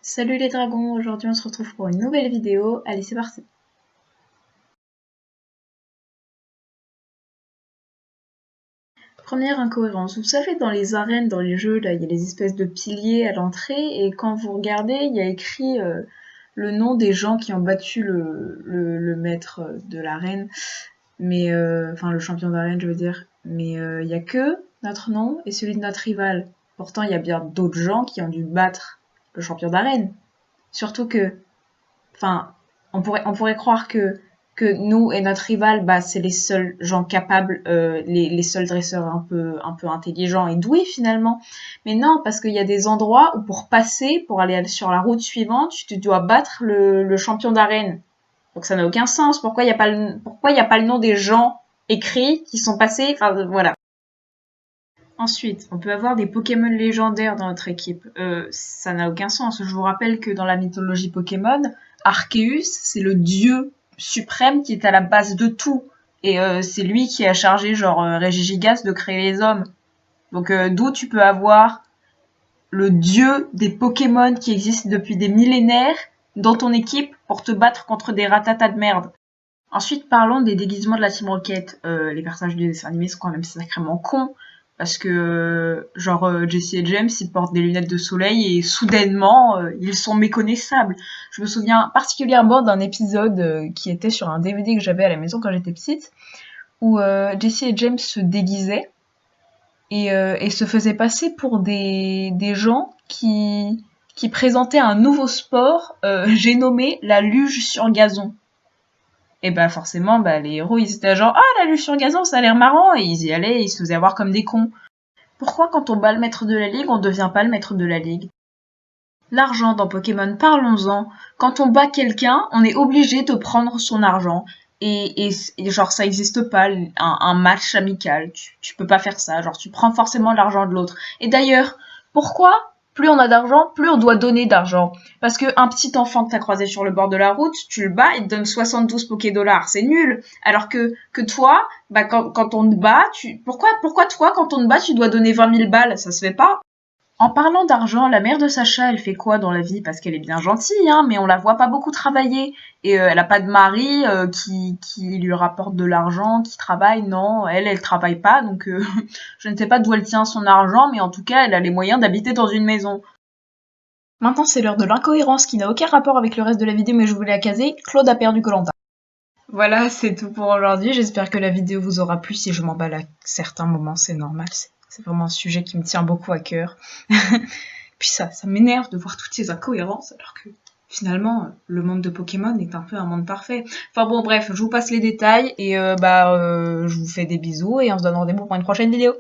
Salut les dragons, aujourd'hui on se retrouve pour une nouvelle vidéo, allez c'est parti. Première incohérence, vous savez dans les arènes, dans les jeux, là il y a les espèces de piliers à l'entrée et quand vous regardez il y a écrit le nom des gens qui ont battu le maître de l'arène, mais enfin le champion d'arène je veux dire, mais il y a que notre nom et celui de notre rival. Pourtant il y a bien d'autres gens qui ont dû battre le champion d'arène. Surtout que enfin, on pourrait croire que nous et notre rival, bah, c'est les seuls gens capables, les seuls dresseurs un peu intelligents et doués finalement. Mais non, parce qu'il y a des endroits où pour passer, pour aller sur la route suivante, tu dois battre le champion d'arène. Donc ça n'a aucun sens. Pourquoi il y a pas le nom des gens écrits qui sont passés? Enfin voilà. Ensuite, on peut avoir des Pokémon légendaires dans notre équipe. Ça n'a aucun sens. Je vous rappelle que dans la mythologie Pokémon, Arceus, c'est le dieu suprême qui est à la base de tout. Et c'est lui qui a chargé, genre, Régigigas de créer les hommes. Donc d'où tu peux avoir le dieu des Pokémon qui existe depuis des millénaires dans ton équipe pour te battre contre des ratatas de merde. Ensuite, parlons des déguisements de la Team Rocket. Les personnages du dessin animé sont quand même sacrément cons. Parce que, genre, Jessie et James, ils portent des lunettes de soleil et soudainement, ils sont méconnaissables. Je me souviens particulièrement d'un épisode qui était sur un DVD que j'avais à la maison quand j'étais petite, où Jessie et James se déguisaient et se faisaient passer pour des gens qui présentaient un nouveau sport, j'ai nommé la luge sur gazon. Et bah forcément, bah les héros ils étaient genre ah la luge sur gazon ça a l'air marrant et ils y allaient et ils se faisaient avoir comme des cons. Pourquoi quand on bat le maître de la ligue on devient pas le maître de la ligue? L'argent dans Pokémon, parlons-en. Quand on bat quelqu'un, on est obligé de prendre son argent. Et genre ça existe pas un match amical. Tu peux pas faire ça. Genre tu prends forcément l'argent de l'autre. Et d'ailleurs, pourquoi plus on a d'argent, plus on doit donner d'argent? Parce que un petit enfant que t'as croisé sur le bord de la route, tu le bats, il te donne 72 Poké-dollars. C'est nul. Alors que toi, bah quand on te bat, pourquoi toi quand on te bat tu dois donner 20 000 balles? Ça se fait pas. En parlant d'argent, la mère de Sacha, elle fait quoi dans la vie? Parce qu'elle est bien gentille, hein, mais on la voit pas beaucoup travailler. Et elle a pas de mari qui lui rapporte de l'argent, qui travaille, non. Elle travaille pas, donc je ne sais pas d'où elle tient son argent, mais en tout cas, elle a les moyens d'habiter dans une maison. Maintenant, c'est l'heure de l'incohérence qui n'a aucun rapport avec le reste de la vidéo, mais je voulais la caser. Claude a perdu koh. Voilà, c'est tout pour aujourd'hui. J'espère que la vidéo vous aura plu. Si je m'emballe à certains moments, c'est normal. C'est vraiment un sujet qui me tient beaucoup à cœur. Puis ça m'énerve de voir toutes ces incohérences, alors que finalement, le monde de Pokémon est un peu un monde parfait. Enfin bon, bref, je vous passe les détails et je vous fais des bisous et on se donne rendez-vous pour une prochaine vidéo.